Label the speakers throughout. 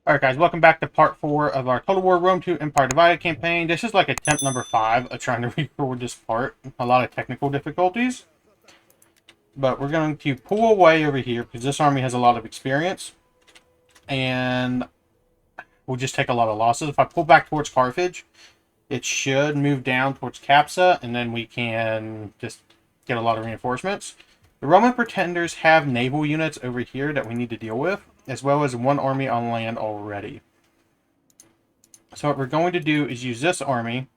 Speaker 1: Alright guys, welcome back to part 4 of our Total War Rome 2 Empire Divided campaign. This is like attempt number 5 of trying to record this part. A lot of technical difficulties. But we're going to pull away over here because this army has a lot of experience. And we'll just take a lot of losses. If I pull back towards Carthage, it should move down towards Capsa, and then we can just get a lot of reinforcements. The Roman pretenders have naval units over here that we need to deal with, as well as one army on land already. So what we're going to do is use this army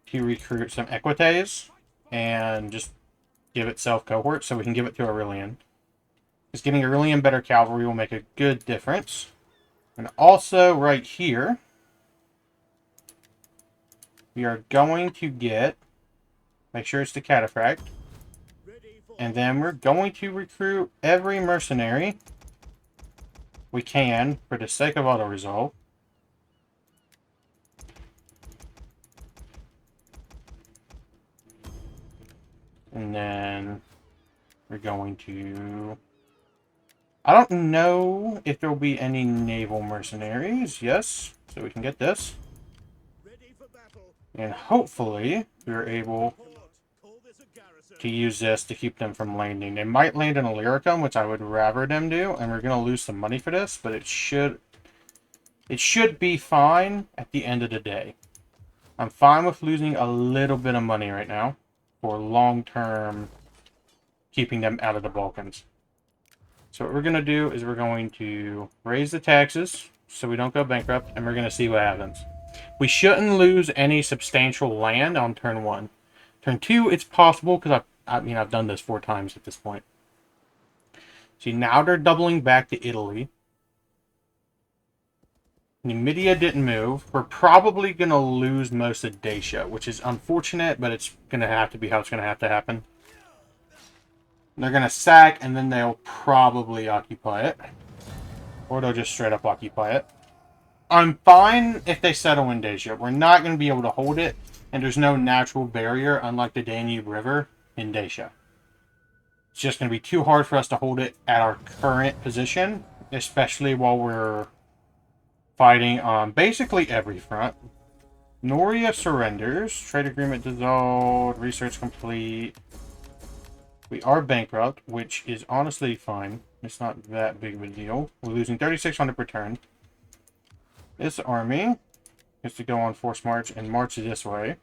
Speaker 1: to recruit some Equites and just give it self-cohort so we can give it to Aurelian. Because giving Aurelian better cavalry will make a good difference. And also right here, we are going to get, make sure it's the cataphract, and then we're going to recruit every mercenary we can for the sake of auto-resolve. And then we're going to... I don't know if there will be any naval mercenaries. Yes, so we can get this. And hopefully we're able to use this to keep them from landing. They might land in Illyricum, which I would rather them do, and we're going to lose some money for this, but it should be fine at the end of the day. I'm fine with losing a little bit of money right now for long-term keeping them out of the Balkans. So what we're going to do is we're going to raise the taxes so we don't go bankrupt, and we're going to see what happens. We shouldn't lose any substantial land on turn 1. Turn 2, it's possible, because I've done this 4 times at this point. See, now they're doubling back to Italy. Numidia didn't move. We're probably going to lose most of Dacia, which is unfortunate, but it's going to have to be how it's going to have to happen. They're going to sack, and then they'll probably occupy it. Or they'll just straight up occupy it. I'm fine if they settle in Dacia. We're not going to be able to hold it, and there's no natural barrier, unlike the Danube River in Dacia. It's just going to be too hard for us to hold it at our current position, especially while we're fighting on basically every front. Noria surrenders. Trade agreement dissolved. Research complete. We are bankrupt, which is honestly fine. It's not that big of a deal. We're losing 3,600 per turn. This army is to go on force march and march this way.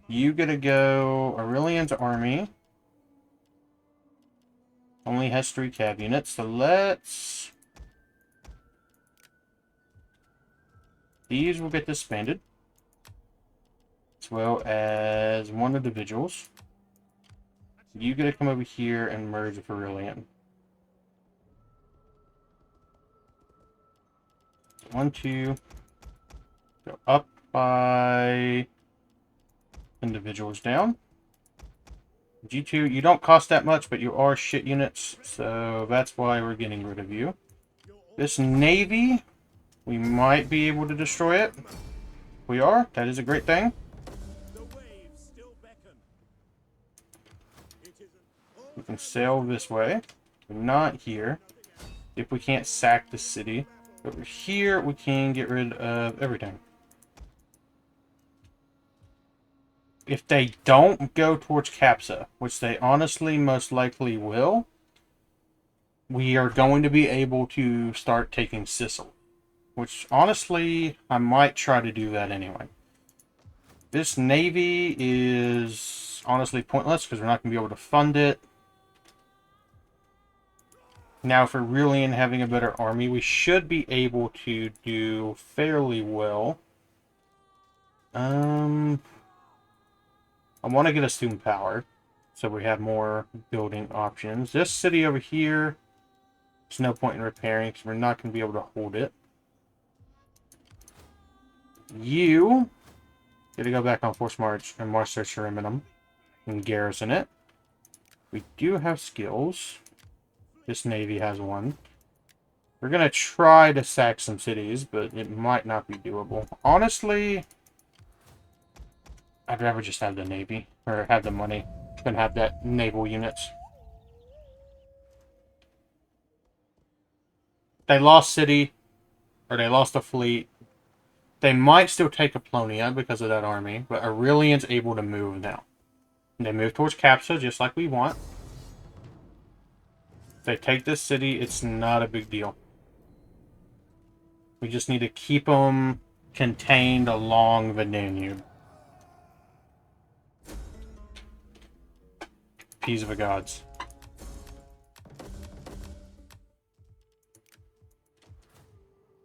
Speaker 1: You get to go. Aurelian's army only has 3 cav units, so let's... These will get disbanded, as well as 1 individuals. You get to come over here and merge with Aurelian. 1, 2. Go up by individuals down. G2, you don't cost that much, but you are shit units, so that's why we're getting rid of you. This navy, we might be able to destroy it. We are. That is a great thing. We can sail this way. We're not here. If we can't sack the city. Over here, we can get rid of everything. If they don't go towards Capsa, which they honestly most likely will, we are going to be able to start taking Sicily. Which, honestly, I might try to do that anyway. This navy is honestly pointless because we're not going to be able to fund it. Now, for Aurelian having a better army, we should be able to do fairly well. I want to get a student power, so we have more building options. This city over here, there's no point in repairing because we're not going to be able to hold it. You get to go back on force march and march their Sheriminum and garrison it. We do have skills. This navy has 1. We're going to try to sack some cities, but it might not be doable. Honestly, I'd rather just have the navy, or have the money, than have that naval units. They lost city, or they lost a fleet. They might still take Apollonia because of that army, but Aurelian's able to move now. They move towards Capsa just like we want. If they take this city, it's not a big deal. We just need to keep them contained along the Danube. Peace of the gods.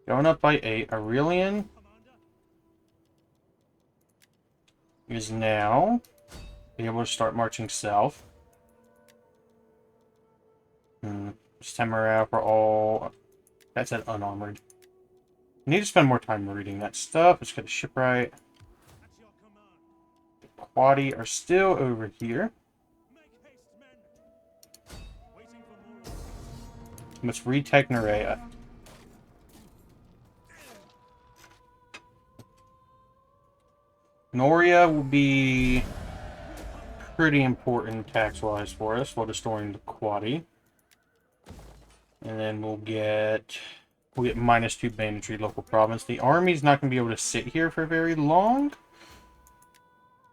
Speaker 1: Going up by 8. Aurelian is now able to start marching south. Stemmerau for all. That's an unarmored. I need to spend more time reading that stuff. Let's get a shipwright. The Quadi are still over here. Let's retake Nerea. Noria will be pretty important tax-wise for us while destroying the Quadi. And then we'll get -2 banditry local province. The army's not going to be able to sit here for very long.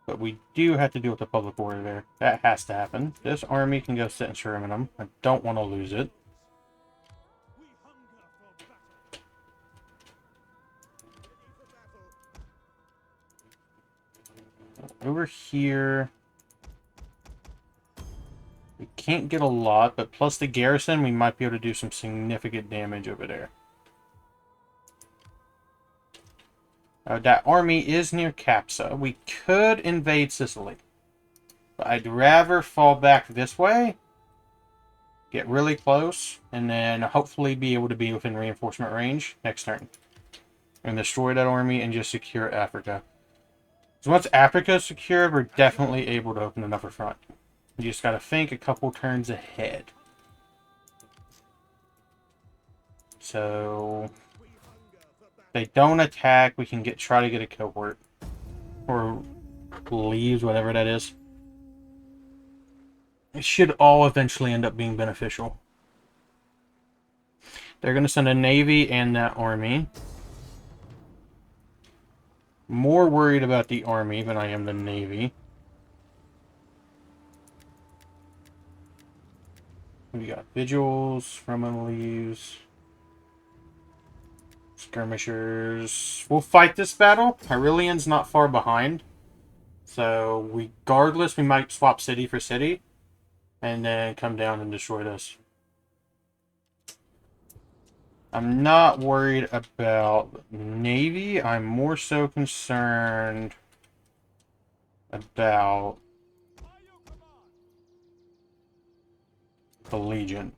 Speaker 1: But we do have to deal with the public order there. That has to happen. This army can go sit in Sherminum. I don't want to lose it. Over here, we can't get a lot, but plus the garrison, we might be able to do some significant damage over there. That army is near Capsa. We could invade Sicily, but I'd rather fall back this way, get really close, and then hopefully be able to be within reinforcement range next turn. And destroy that army and just secure Africa. So once Africa is secure, we're definitely able to open another front. You just got to think a couple turns ahead. So if they don't attack, we can try to get a cohort. Or leaves, whatever that is. It should all eventually end up being beneficial. They're going to send a navy and that army. More worried about the army than I am the navy. We got vigils, Roman leaves, skirmishers. We'll fight this battle. Aurelian's not far behind. So regardless, we might swap city for city. And then come down and destroy this. I'm not worried about Navy. I'm more so concerned about the Legion.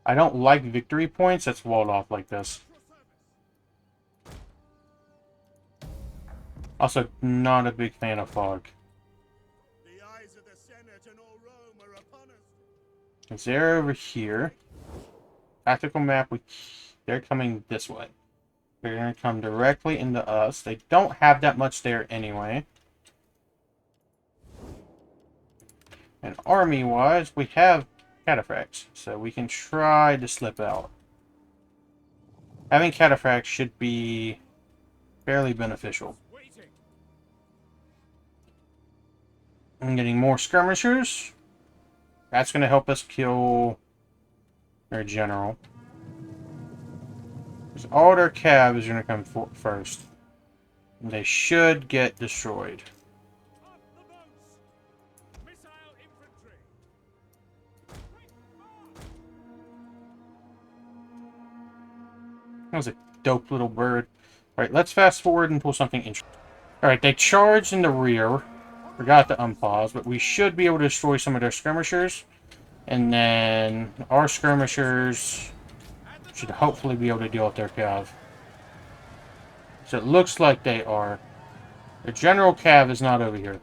Speaker 1: I don't like victory points that's walled off like this. Also, not a big fan of fog. They're over here. Tactical map, they're coming this way. They're going to come directly into us. They don't have that much there anyway. And army-wise, we have cataphracts, so we can try to slip out. Having cataphracts should be fairly beneficial. I'm getting more skirmishers. That's going to help us kill their general. Because all their cav is going to come first. And they should get destroyed. That was a dope little bird. Alright, let's fast forward and pull something interesting. Alright, they charged in the rear. Forgot to unpause, but we should be able to destroy some of their skirmishers. And then our skirmishers should hopefully be able to deal with their cav. So it looks like they are. The general cav is not over here.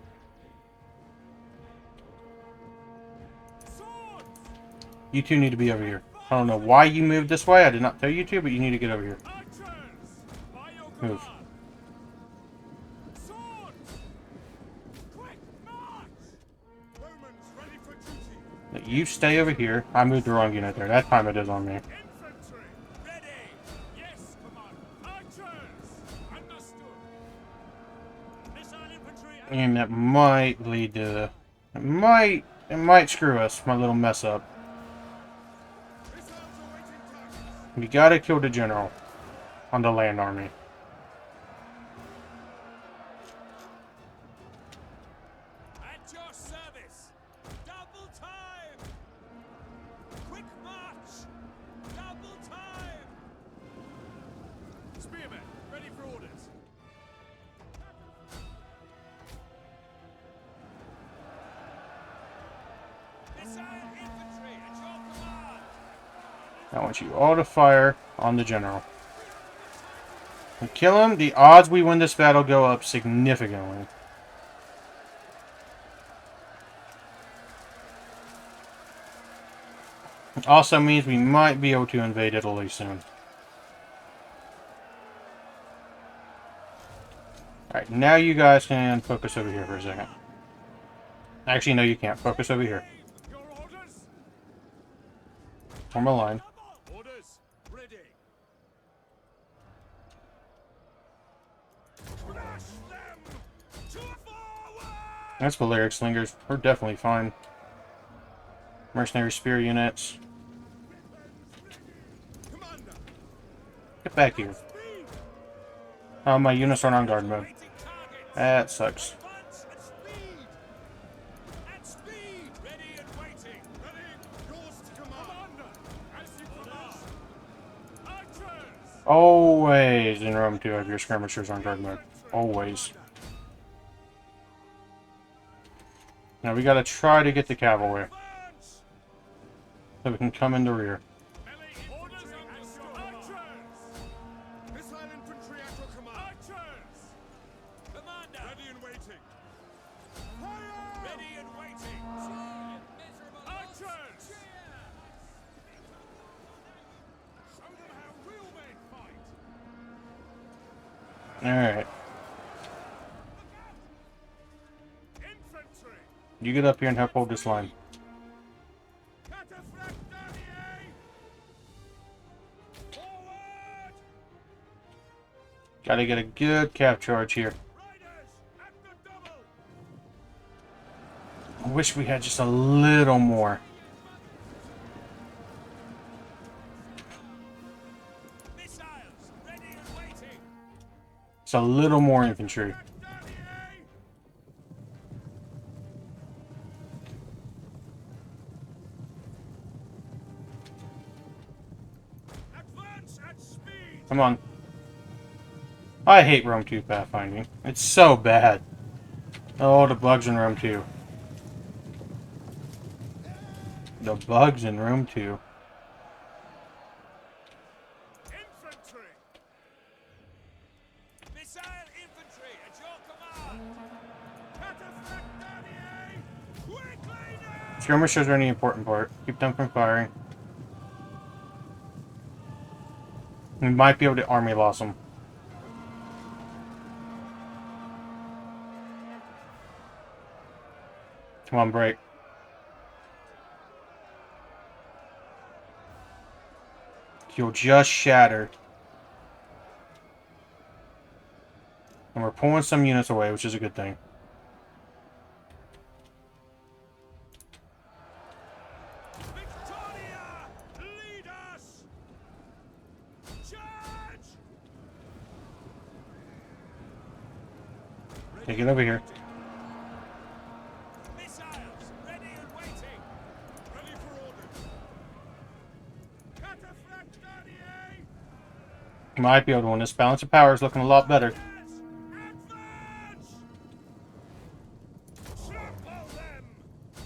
Speaker 1: You two need to be over here. I don't know why you moved this way. I did not tell you to, but you need to get over here. Move. You stay over here. I moved the wrong unit there. That time it is on me.
Speaker 2: Infantry, ready. Yes, command. Archers, understood. Missile infantry.
Speaker 1: And that might lead to... It might screw us, my little mess up.
Speaker 2: Missiles awaiting targets.
Speaker 1: We gotta kill the general on the land army.
Speaker 2: At your service. Double time. Quick march. Double time. Spearmen, ready for orders. Missile infantry at your command.
Speaker 1: I want you all to fire on the general. We kill him, the odds we win this battle go up significantly. It also means we might be able to invade Italy soon. Alright, now you guys can focus over here for a second. Actually, no, you can't. Focus over here.
Speaker 2: Your orders.
Speaker 1: Form a line.
Speaker 2: Orders ready. Crush them. To forward.
Speaker 1: That's Valeric Slingers. We're definitely fine. Mercenary spear units.
Speaker 2: Commander.
Speaker 1: Get back here.
Speaker 2: Speed.
Speaker 1: Oh, my units aren't on guard mode.
Speaker 2: Awaiting targets.
Speaker 1: That sucks.
Speaker 2: Advance at speed. At speed. Ready and waiting. Ready. Yours to command. As you command. Archers.
Speaker 1: Always in Rome 2 have your skirmishers on guard mode. Always. Now we gotta try to get the cavalry.
Speaker 2: Advance.
Speaker 1: So we can come in the rear.
Speaker 2: Melee orders understood. Archers. Missile infantry at your command. Archers. Commander. Ready and waiting. Fire. Ready and waiting. Archers. Show them how real men fight.
Speaker 1: Alright.
Speaker 2: Infantry.
Speaker 1: You get up here and help hold this line.
Speaker 2: Cataphractani. Forward.
Speaker 1: Gotta get a good cap charge here.
Speaker 2: Riders at the double.
Speaker 1: I wish we had just a little more.
Speaker 2: Missiles ready and waiting.
Speaker 1: Just a little more infantry.
Speaker 2: Advance at speed.
Speaker 1: Come on. I hate Rome 2 pathfinding. It's so bad. Oh, the bugs in Rome 2. The bugs in Rome 2.
Speaker 2: Infantry. Missile infantry at your command. Cataphractani. Quickly now.
Speaker 1: Skirmishers are any important part. Keep them from firing. We might be able to army loss them. Come on, break. You'll just shatter. And we're pulling some units away, which is a good thing.
Speaker 2: Victoria. Lead us. Charge.
Speaker 1: Okay, get over here.
Speaker 2: Missiles ready and waiting. Ready for orders. Cataphractani.
Speaker 1: Might be able to win this. Balance of power is looking a lot better.
Speaker 2: Advance! Trample them!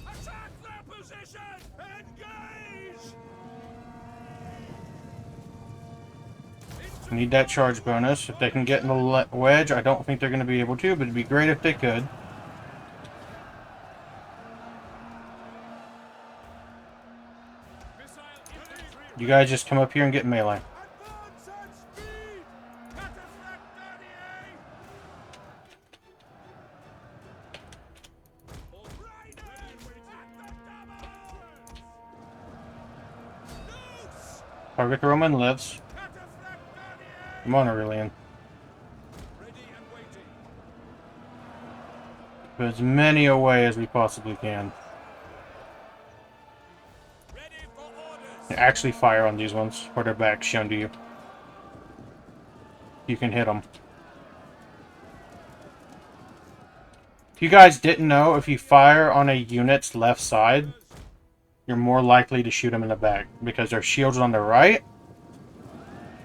Speaker 2: Attack their position! Engage!
Speaker 1: We need that charge bonus. If they can get in the wedge, I don't think they're going to be able to, but it'd be great if they could.
Speaker 2: Missile infantry!
Speaker 1: You guys just come up here and get melee.
Speaker 2: Advance at speed! Cataphractani! Riders at the double!
Speaker 1: Target the Roman lives.
Speaker 2: Cataphract
Speaker 1: Come on, Aurelian.
Speaker 2: ready and waiting.
Speaker 1: Put as many away as we possibly can.
Speaker 2: Ready for orders.
Speaker 1: Actually fire on these ones, where their back's shown to you. You can hit them. If you guys didn't know, if you fire on a unit's left side, you're more likely to shoot them in the back, because their shield's on their right.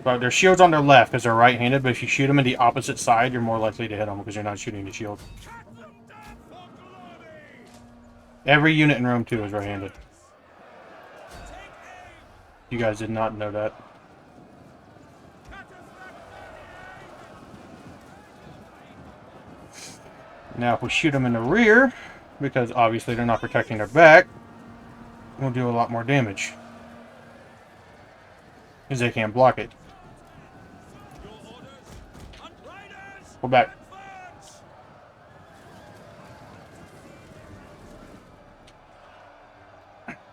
Speaker 1: But their shield's on their left, because they're right-handed, but if you shoot them in the opposite side, you're more likely to hit them, because you're not shooting the shield.
Speaker 2: Cut them down for glory.
Speaker 1: Every unit in Rome 2 is right-handed.
Speaker 2: Take aim.
Speaker 1: You guys did not know that. Now, if we shoot them in the rear, because obviously they're not protecting their back, we'll do a lot more damage. Because they can't block it.
Speaker 2: Your orders. Riders.
Speaker 1: Go back.
Speaker 2: Advance.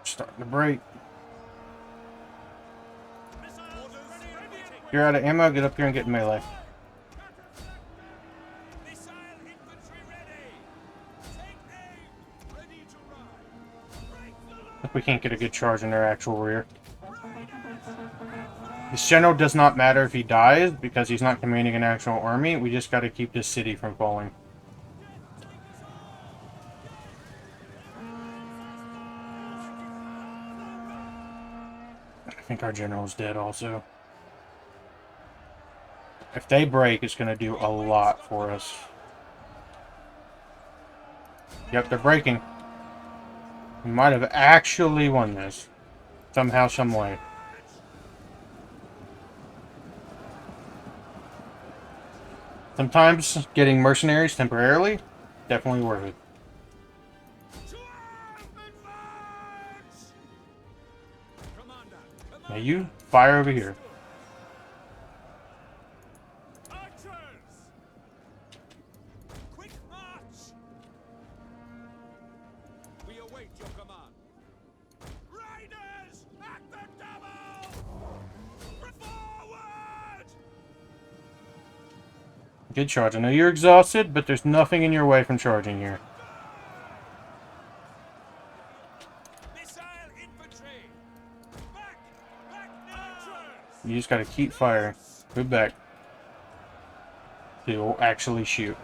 Speaker 1: Starting to break.
Speaker 2: Missiles ready and waiting.
Speaker 1: If you're out of ammo, get up here and get in melee.
Speaker 2: Missile infantry ready. Take aim. Ready to ride. Break the line.
Speaker 1: If we can't get a good charge in their actual rear. This general does not matter if he dies, because he's not commanding an actual army. We just got to keep this city from falling. I think our general's dead also. If they break, it's going to do a lot for us. Yep, they're breaking. We might have actually won this. Somehow, some way. Sometimes getting mercenaries temporarily, definitely worth it.
Speaker 2: To arm, advance. Commander.
Speaker 1: Now you fire over here.
Speaker 2: Archers. Quick march. We await your command. Riders at the double. Forward.
Speaker 1: Good charge. I know you're exhausted, but there's nothing in your way from charging here.
Speaker 2: Missile infantry. Back. Back now.
Speaker 1: You just gotta keep firing. Move back. They will actually shoot.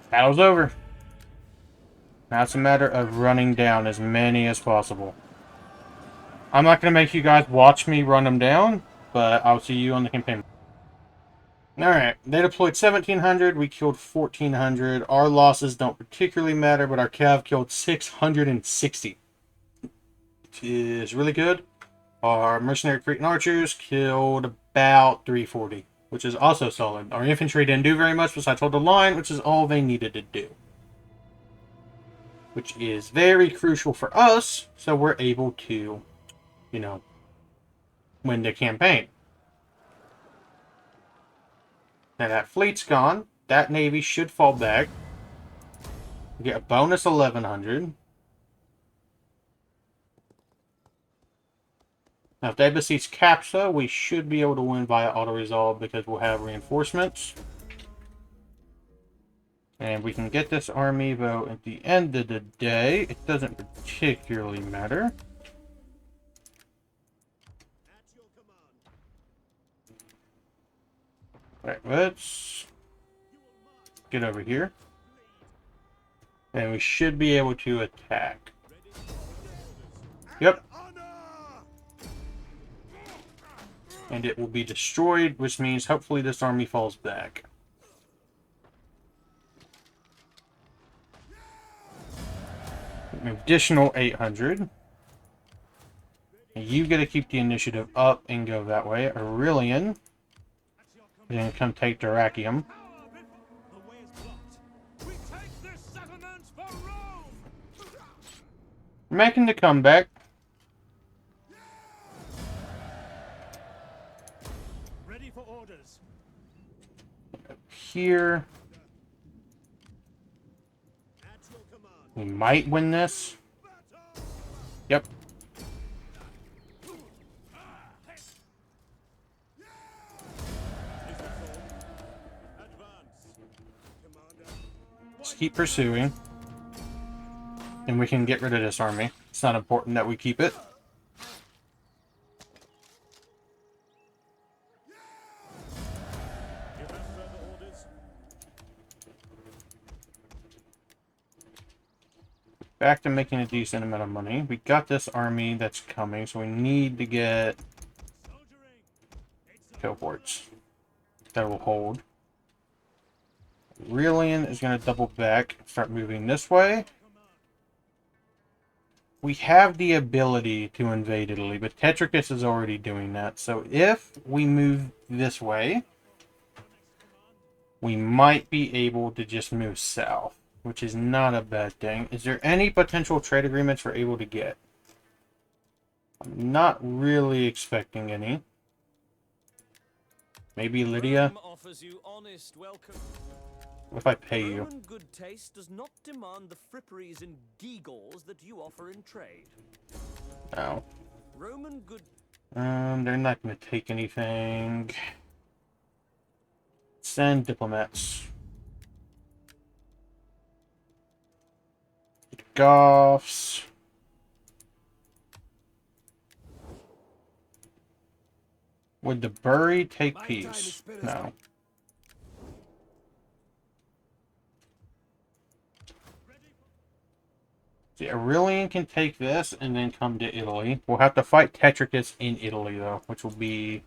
Speaker 1: Battle's over. Now it's a matter of running down as many as possible. I'm not gonna make you guys watch me run them down, but I'll see you on the campaign. Alright, they deployed 1,700, we killed 1,400. Our losses don't particularly matter, but our cav killed 660. Which is really good. Our mercenary Cretan archers killed about 340, which is also solid. Our infantry didn't do very much besides hold the line, which is all they needed to do. Which is very crucial for us, so we're able to, you know, win the campaign. Now that fleet's gone. That navy should fall back. We get a bonus 1,100. Now if they besiege Capsa, we should be able to win via auto-resolve because we'll have reinforcements. And we can get this army, though, at the end of the day. It doesn't particularly matter. Right, let's get over here. And we should be able to attack. Yep. And it will be destroyed, which means hopefully this army falls back. An additional 800. You gotta keep the initiative up and go that way. Aurelian is gonna come take Dyrrachium.
Speaker 2: The way is blocked. We take this settlement for Rome.
Speaker 1: Making the comeback.
Speaker 2: Ready for orders.
Speaker 1: Here.
Speaker 2: At your command.
Speaker 1: We might win this. Yep. keep pursuing. And we can get rid of this army. It's not important that we keep it.
Speaker 2: You have further orders?
Speaker 1: Back to making a decent amount of money. We got this army that's coming, so we need to get cohorts that will hold. Aurelian is going to double back, start moving this way. We have the ability to invade Italy, but Tetricus is already doing that. So if we move this way, we might be able to just move south, which is not a bad thing. Is there any potential trade agreements we're able to get? I'm not really expecting any. Maybe Lydia?
Speaker 3: Rome offers you honest welcome.
Speaker 1: What if I pay you?
Speaker 3: Roman good taste does not demand the fripperies and gewgaws that you offer in trade.
Speaker 1: No.
Speaker 3: Roman good...
Speaker 1: They're not going to take anything. Send diplomats. Goths. Would the Bury take peace? No. See, Aurelian can take this and then come to Italy. We'll have to fight Tetricus in Italy, though, which will be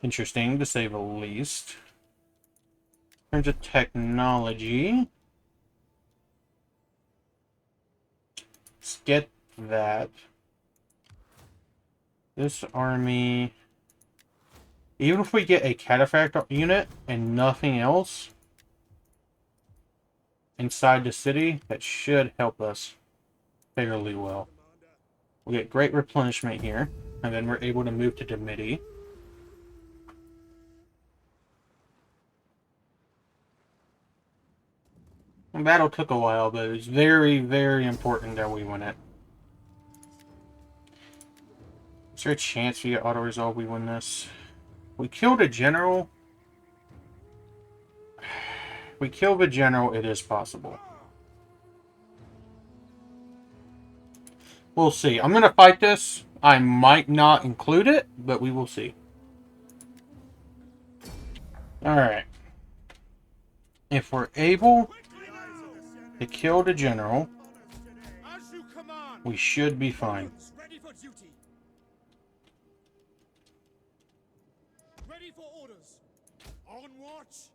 Speaker 1: interesting, to say the least. In terms of technology, let's get that. This army, even if we get a cataphract unit and nothing else inside the city, that should help us fairly well. We'll get great replenishment here, and then we're able to move to Dimity. The battle took a while, but it's very, very important that we win it. Is there a chance via auto-resolve we win this? We killed a general. We kill the general, it is possible. We'll see. I'm going to fight this. I might not include it, but we will see. Alright. If we're able to kill the general,
Speaker 2: As you command.
Speaker 1: we should be fine.
Speaker 2: Ready for duty. Ready for orders. On watch.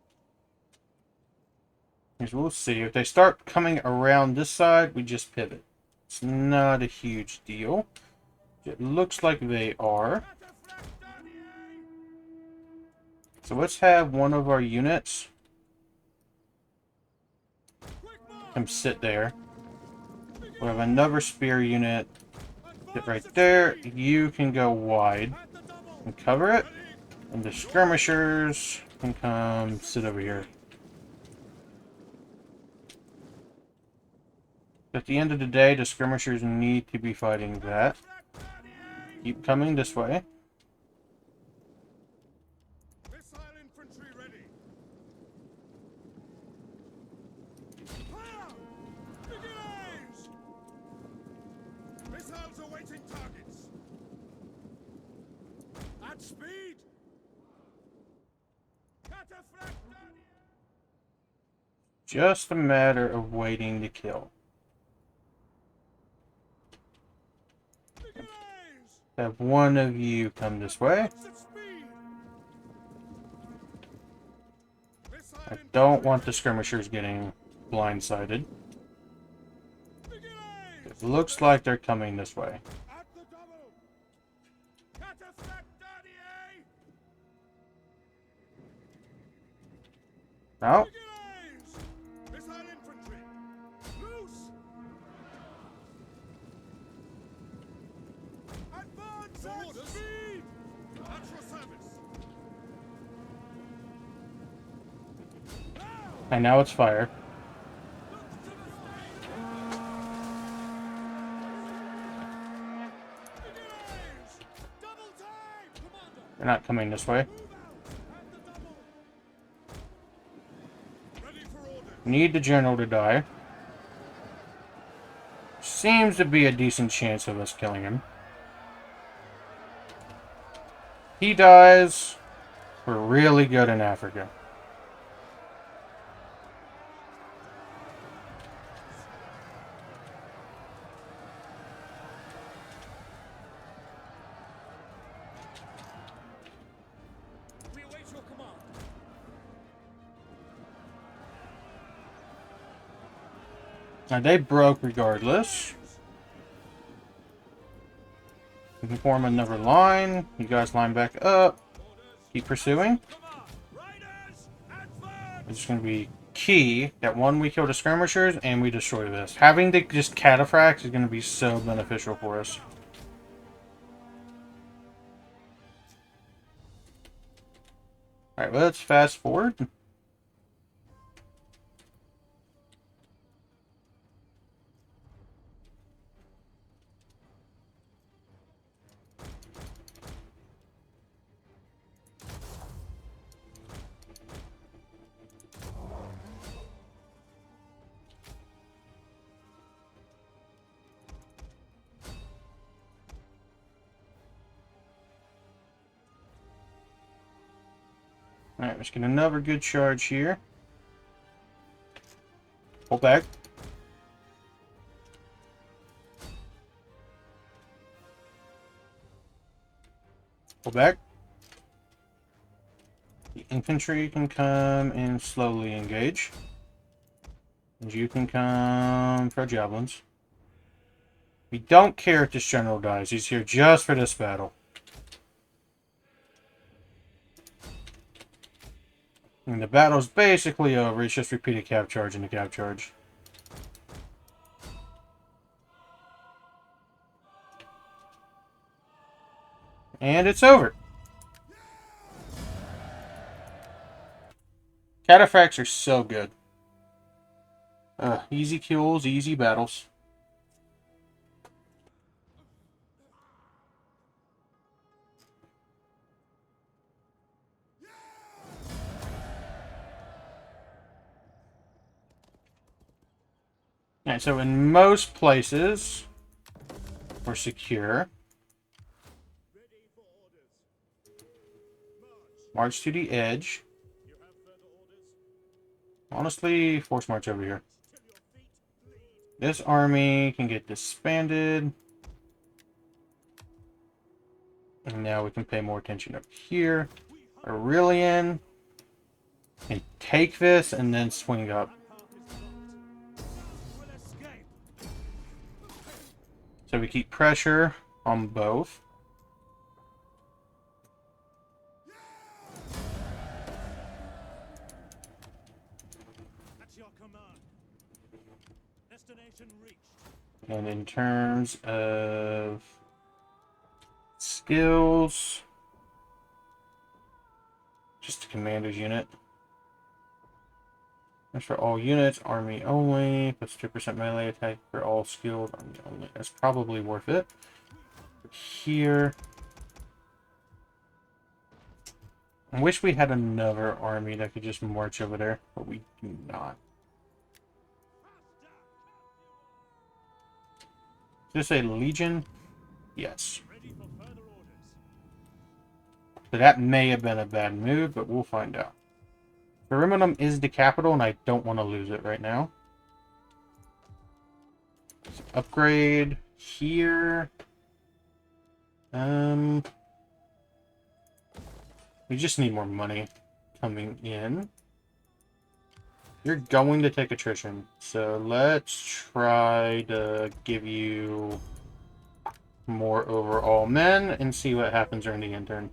Speaker 1: As we'll see. If they start coming around this side, we just pivot. It's not a huge deal. It looks like they are. So let's have one of our units come sit there. We have another spear unit sit right there. You can go wide and cover it. And the skirmishers can come sit over here. At the end of the day, the skirmishers need to be fighting that. Keep coming this way.
Speaker 2: Missile infantry ready. Fire! Begin! Missiles awaiting targets. At speed. Cataphract.
Speaker 1: Just a matter of waiting to kill. Have one of you come this way. I don't want the skirmishers getting blindsided. It looks like they're coming this way. No. And now it's fire. They're not coming this way. Need the general to die. Seems to be a decent chance of us killing him. He dies. We're really good in Africa.
Speaker 2: We await your command.
Speaker 1: Now, they broke regardless. We can form another line. You guys line back up. Keep pursuing.
Speaker 2: Come on, riders, advance!
Speaker 1: It's going to be key that one, we kill the skirmishers and we destroy this. Having to just cataphract is going to be so beneficial for us. Alright, let's fast forward. Alright, let's get another good charge here. Pull back. Pull back. The infantry can come and slowly engage. And you can come for javelins. We don't care if this general dies. He's here just for this battle. And the battle's basically over. It's just repeat a cav charge and a cav charge. And it's over. Cataphracts are so good. Easy kills, easy battles. Alright, so in most places, we're secure.
Speaker 2: Ready for orders.
Speaker 1: March to the edge.
Speaker 2: You have further orders?
Speaker 1: Honestly, force march over here.
Speaker 2: Till your feet bleed.
Speaker 1: This army can get disbanded. And now we can pay more attention up here. Aurelian. And take this and then swing up.
Speaker 2: Will escape.
Speaker 1: So we keep pressure on both.
Speaker 2: At your command. Destination reached.
Speaker 1: And in terms of skills, just a commander's unit. That's for all units, army only. Plus 2% melee attack for all skilled, army only. That's probably worth it. Here. I wish we had another army that could just march over there, but we do not. Is this a legion? Yes.
Speaker 2: Ready for further orders.
Speaker 1: So that may have been a bad move, but we'll find out. Birmingham is the capital, and I don't want to lose it right now. Let's upgrade here. We just need more money coming in. You're going to take attrition, so let's try to give you more overall men and see what happens during the intern.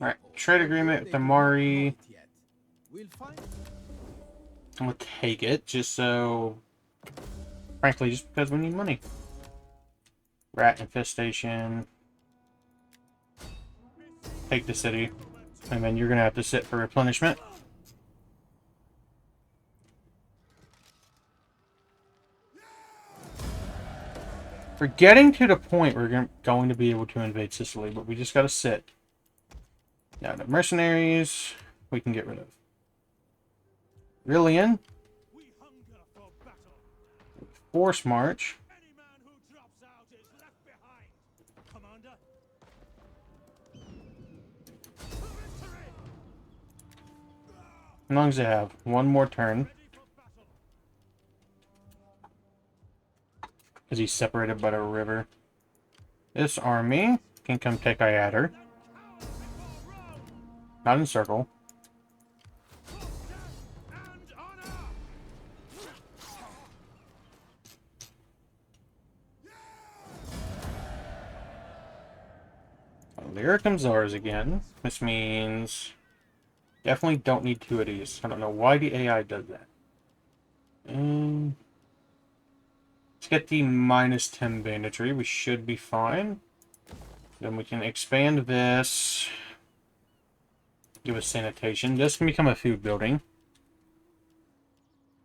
Speaker 1: Alright, trade agreement with the Mari. We'll take it, just so... Frankly, just because we need money. Rat infestation. Take the city. And then you're going to have to sit for replenishment. We're getting to the point where we're going to be able to invade Sicily, but we just got to sit. Now, the mercenaries, we can get rid of. Rillian,
Speaker 2: We hunger for battle.
Speaker 1: force march.
Speaker 2: Any man who drops out is left behind. Commander. To victory!
Speaker 1: How long does it have? One more turn.
Speaker 2: Ready for battle.
Speaker 1: Because he's separated by the river. This army can come take Iater.
Speaker 2: Before Rome.
Speaker 1: Not in circle.
Speaker 2: For death and honor.
Speaker 1: Here comes ours again. This means definitely don't need two of these. I don't know why the AI does that. Let's get the -10 banditry. We should be fine. Then we can expand this. Give us sanitation. This can become a food building.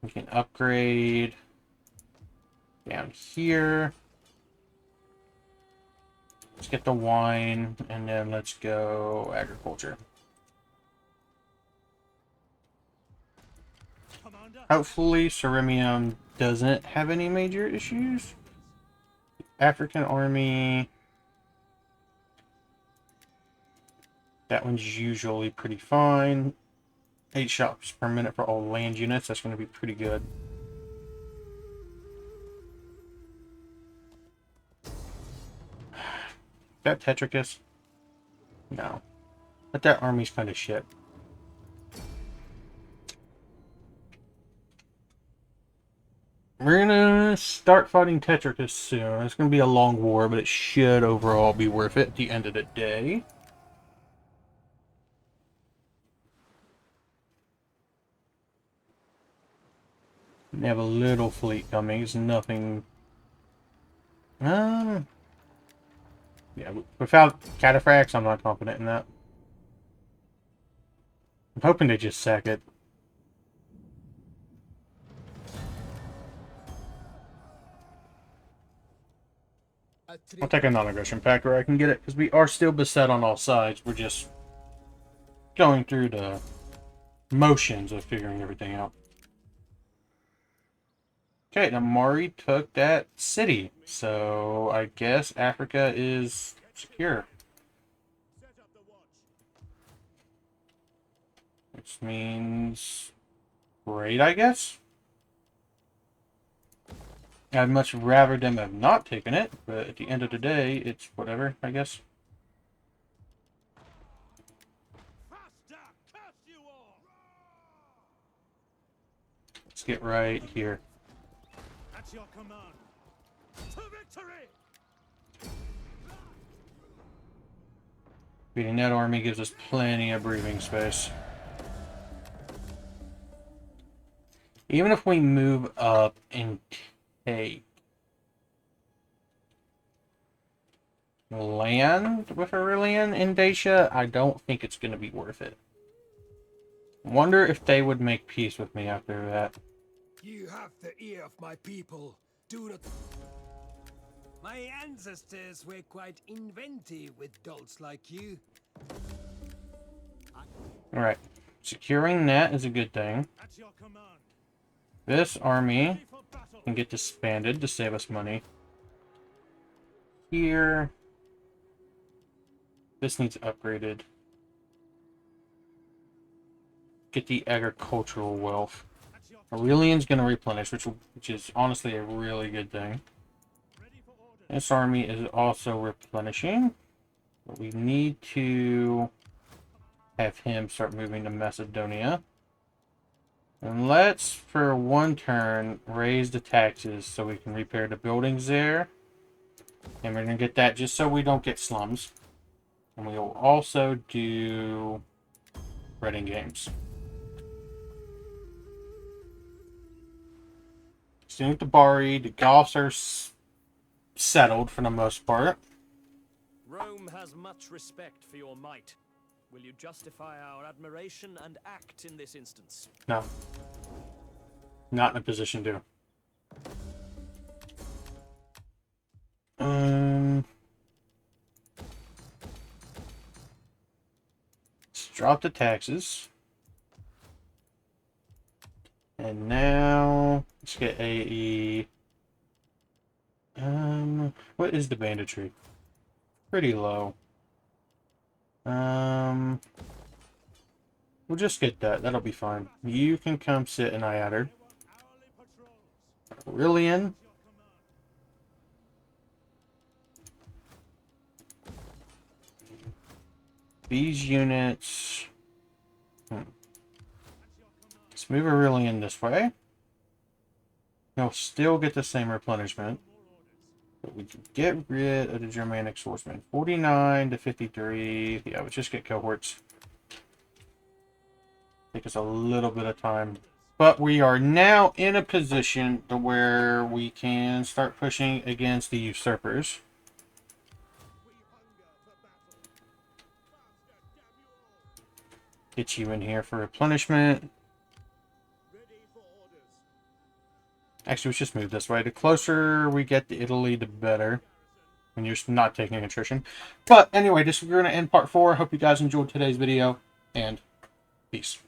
Speaker 1: We can upgrade down here. Let's get the wine, and then let's go agriculture.
Speaker 2: Commander.
Speaker 1: Hopefully, Cerimium doesn't have any major issues. African army. That one's usually pretty fine. 8 shots per minute for all land units. That's going to be pretty good. That Tetricus? No. But that army's kind of shit. We're gonna start fighting Tetricus soon. It's gonna be a long war, but it should overall be worth it at the end of the day. They have a little fleet coming. It's nothing. Yeah, without cataphracts, I'm not confident in that. I'm hoping they just sack it. I'll take a non-aggression pact where I can get it, because we are still beset on all sides. We're just going through the motions of figuring everything out. Okay, now Mari took that city, so I guess Africa is secure.
Speaker 2: Set up the watch.
Speaker 1: Which means great, I guess. I'd much rather them have not taken it, but at the end of the day, it's whatever, I guess.
Speaker 2: Faster! Curse you all!
Speaker 1: Let's get right here.
Speaker 2: At your command. To victory!
Speaker 1: Beating that army gives us plenty of breathing space. Even if we move up and take land with Aurelian in Dacia, I don't think it's going to be worth it. Wonder if they would make peace with me after that.
Speaker 4: You have the ear of my people. Do not. My ancestors were quite inventive with dolts like you.
Speaker 1: Alright. Securing that is a good thing.
Speaker 2: At your command.
Speaker 1: This army
Speaker 2: Ready for battle.
Speaker 1: can get disbanded to save us money. Here. This needs upgraded. Get the agricultural wealth.
Speaker 2: At your
Speaker 1: Aurelian's going to replenish, which is honestly a really good thing.
Speaker 2: ready for order.
Speaker 1: This army is also replenishing. But we need to have him start moving to Macedonia. And let's, for one turn, raise the taxes so we can repair the buildings there. And we're going to get that just so we don't get slums. And we will also do breeding games. Staying with the Bari, the Goths are settled for the most part.
Speaker 3: Rome has much respect for your might. Will you justify our admiration and act in this instance?
Speaker 1: No. Not in a position to. Let's drop the taxes. And now, let's get AE. What is the banditry? Pretty low. We'll just get that. That'll be fine. You can come sit in Iadder. Aurelian. These units... Let's move Aurelian this way. He'll still get the same replenishment. But we can get rid of the Germanic swordsman. 49 to 53. Yeah, we'll just get cohorts. Take us a little bit of time. But we are now in a position to where we can start pushing against the usurpers. Get you in here for replenishment. Actually, let's just move this way. The closer we get to Italy, the better. When you're not taking attrition. But anyway, we're going to end part 4. Hope you guys enjoyed today's video. And peace.